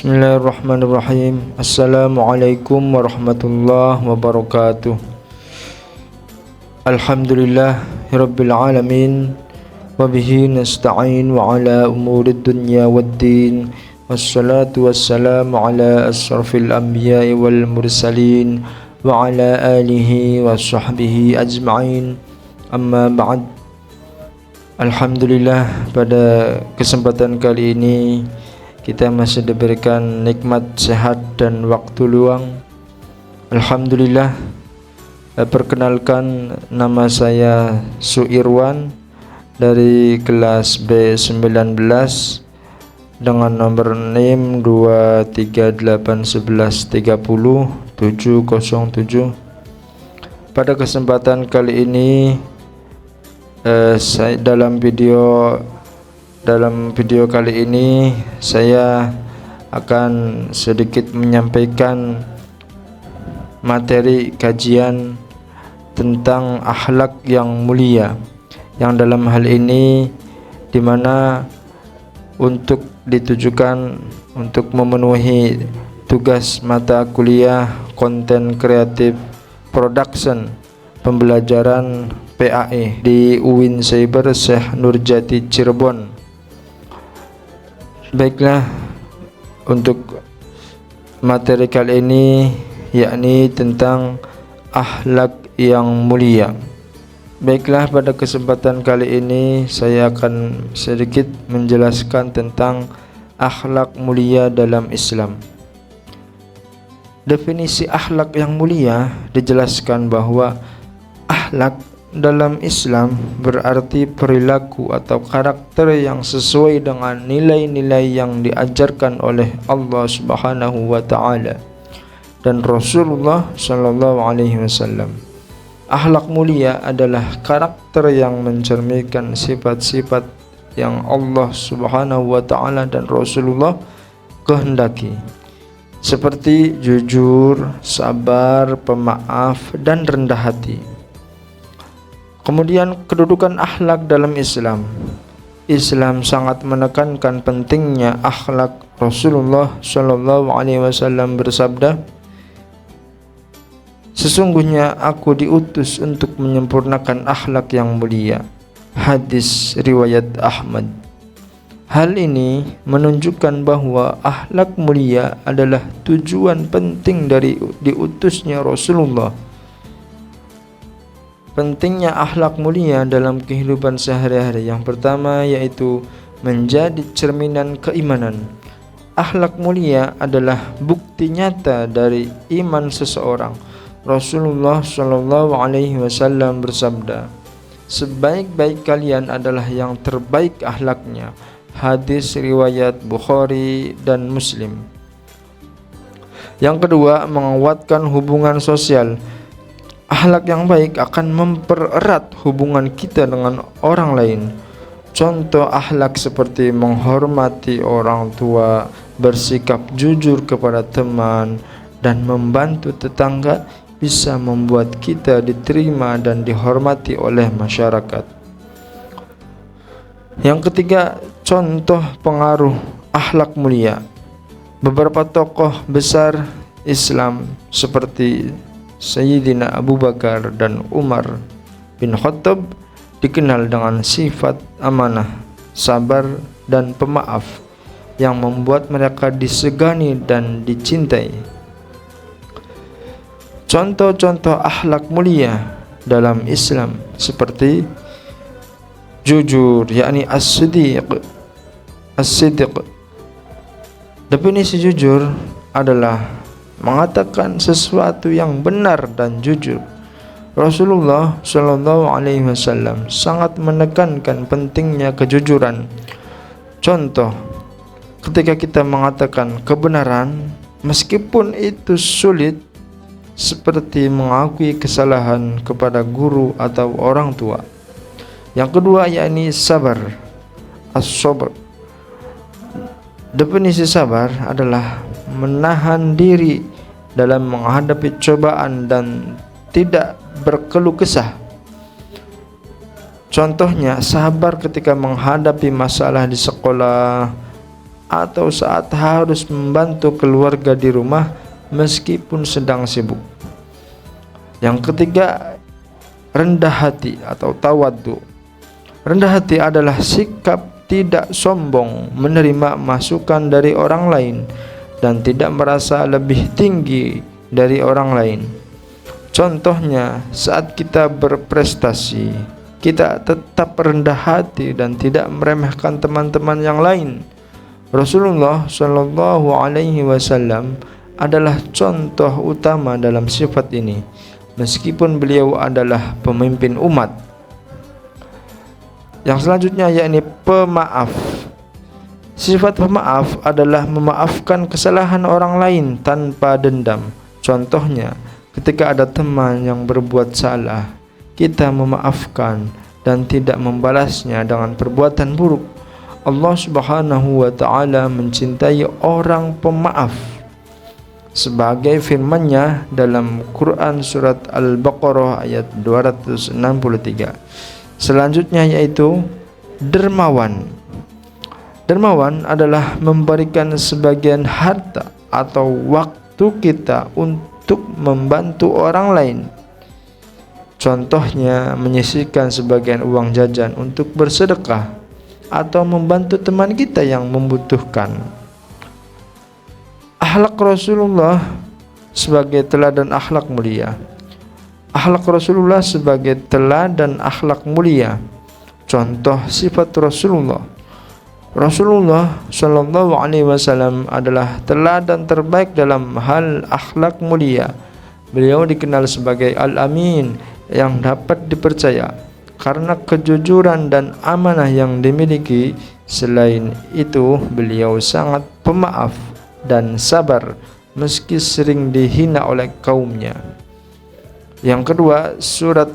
Bismillahirrahmanirrahim. Assalamualaikum warahmatullahi wabarakatuh. Alhamdulillahirabbil alamin wa bihi nasta'in wa ala umurid dunya waddin. Wassalatu wassalamu ala asrafil anbiya'i wal mursalin wa ala alihi wa sahbihi ajma'in. Amma ba'd. Alhamdulillah, pada kesempatan kali ini kita masih diberikan nikmat sehat dan waktu luang. Alhamdulillah. Perkenalkan, nama saya Suirwan dari kelas B19 dengan nomor NIM 2381130 Pada kesempatan kali ini dalam video kali ini saya akan sedikit menyampaikan materi kajian tentang akhlak yang mulia, yang dalam hal ini dimana untuk ditujukan untuk memenuhi tugas mata kuliah Content Creative Production pembelajaran PAE di UIN Cyber Syekh Nurjati Cirebon. Baiklah, untuk materi kali ini yakni tentang akhlak yang mulia. Baiklah, pada kesempatan kali ini saya akan sedikit menjelaskan tentang akhlak mulia dalam Islam. Definisi akhlak yang mulia dijelaskan bahwa akhlak dalam Islam berarti perilaku atau karakter yang sesuai dengan nilai-nilai yang diajarkan oleh Allah Subhanahu wa taala dan Rasulullah sallallahu alaihi wasallam. Akhlak mulia adalah karakter yang mencerminkan sifat-sifat yang Allah Subhanahu wa taala dan Rasulullah kehendaki, seperti jujur, sabar, pemaaf, dan rendah hati. Kemudian kedudukan akhlak dalam Islam. Islam sangat menekankan pentingnya akhlak. Rasulullah sallallahu alaihi wasallam bersabda, "Sesungguhnya aku diutus untuk menyempurnakan akhlak yang mulia." Hadis riwayat Ahmad. Hal ini menunjukkan bahwa akhlak mulia adalah tujuan penting dari diutusnya Rasulullah. Pentingnya akhlak mulia dalam kehidupan sehari-hari. Yang pertama yaitu menjadi cerminan keimanan. Akhlak mulia adalah bukti nyata dari iman seseorang. Rasulullah sallallahu alaihi wasallam bersabda, "Sebaik-baik kalian adalah yang terbaik akhlaknya." Hadis riwayat Bukhari dan Muslim. Yang kedua, menguatkan hubungan sosial. Akhlak yang baik akan mempererat hubungan kita dengan orang lain. Contoh akhlak seperti menghormati orang tua, bersikap jujur kepada teman, dan membantu tetangga bisa membuat kita diterima dan dihormati oleh masyarakat. Yang ketiga, contoh pengaruh akhlak mulia. Beberapa tokoh besar Islam seperti Sayyidina Abu Bakar dan Umar bin Khattab dikenal dengan sifat amanah, sabar, dan pemaaf yang membuat mereka disegani dan dicintai. Contoh-contoh akhlak mulia dalam Islam seperti jujur, yakni as-siddiq. Definisi jujur adalah mengatakan sesuatu yang benar dan jujur. Rasulullah sallallahu alaihi wasallam sangat menekankan pentingnya kejujuran. Contoh, ketika kita mengatakan kebenaran meskipun itu sulit, seperti mengakui kesalahan kepada guru atau orang tua. Yang kedua yakni sabar, as-sabr. Definisi sabar adalah menahan diri dalam menghadapi cobaan dan tidak berkeluh kesah. Contohnya, sabar ketika menghadapi masalah di sekolah, atau saat harus membantu keluarga di rumah meskipun sedang sibuk. Yang ketiga, rendah hati atau tawadhu. Rendah hati adalah sikap tidak sombong menerima masukan dari orang lain dan tidak merasa lebih tinggi dari orang lain. Contohnya, saat kita berprestasi, kita tetap rendah hati dan tidak meremehkan teman-teman yang lain. Rasulullah Shallallahu Alaihi Wasallam adalah contoh utama dalam sifat ini, meskipun beliau adalah pemimpin umat. Yang selanjutnya yakni pemaaf. Sifat pemaaf adalah memaafkan kesalahan orang lain tanpa dendam. Contohnya, ketika ada teman yang berbuat salah, kita memaafkan dan tidak membalasnya dengan perbuatan buruk. Allah Subhanahu wa taala mencintai orang pemaaf, sebagai firman-Nya dalam Quran surat Al-Baqarah ayat 263. Selanjutnya yaitu dermawan. Dermawan adalah memberikan sebagian harta atau waktu kita untuk membantu orang lain. Contohnya, menyisihkan sebagian uang jajan untuk bersedekah atau membantu teman kita yang membutuhkan. Akhlak Rasulullah sebagai teladan akhlak mulia. Akhlak Rasulullah sebagai teladan akhlak mulia. Contoh sifat Rasulullah. Rasulullah Shallallahu Alaihi Wasallam adalah teladan terbaik dalam hal akhlak mulia. Beliau dikenal sebagai Al-Amin, yang dapat dipercaya karena kejujuran dan amanah yang dimiliki. Selain itu, beliau sangat pemaaf dan sabar meski sering dihina oleh kaumnya. Yang kedua, surat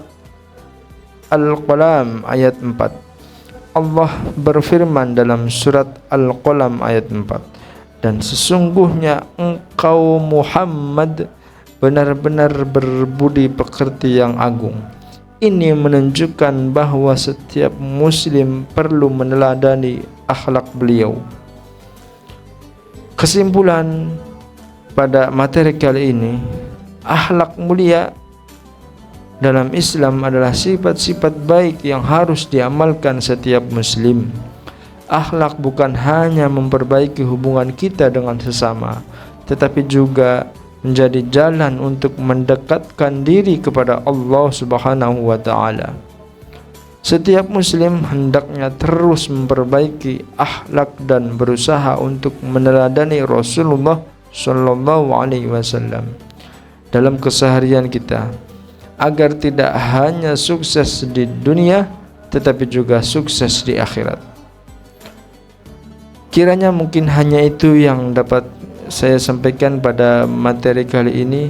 Al-Qalam ayat 4. Allah berfirman dalam surat Al-Qalam ayat 4, dan sesungguhnya engkau Muhammad benar-benar berbudi pekerti yang agung. Ini menunjukkan bahwa setiap muslim perlu meneladani akhlak beliau. Kesimpulan pada materi kali ini, akhlak mulia dalam Islam adalah sifat-sifat baik yang harus diamalkan setiap muslim. Akhlak bukan hanya memperbaiki hubungan kita dengan sesama, tetapi juga menjadi jalan untuk mendekatkan diri kepada Allah Subhanahu wa taala. Setiap muslim hendaknya terus memperbaiki akhlak dan berusaha untuk meneladani Rasulullah Shallallahu Alaihi Wasallam dalam keseharian kita, agar tidak hanya sukses di dunia tetapi juga sukses di akhirat. Kiranya mungkin hanya itu yang dapat saya sampaikan pada materi kali ini.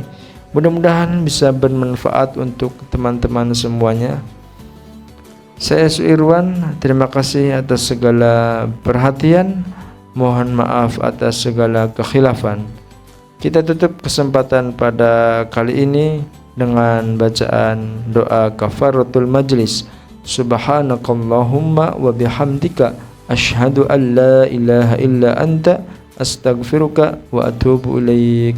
Mudah-mudahan bisa bermanfaat untuk teman-teman semuanya. Saya Suirwan, terima kasih atas segala perhatian. Mohon maaf atas segala kekhilafan. Kita tutup kesempatan pada kali ini dengan bacaan doa kafaratul majlis. Subhanakallahumma wa bihamdika asyhadu an la ilaha illa anta astaghfiruka wa atubu ilaik.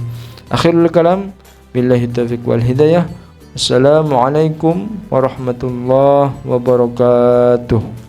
Akhirul kalam, billahi taufiq wal hidayah. Assalamualaikum warahmatullahi wabarakatuh.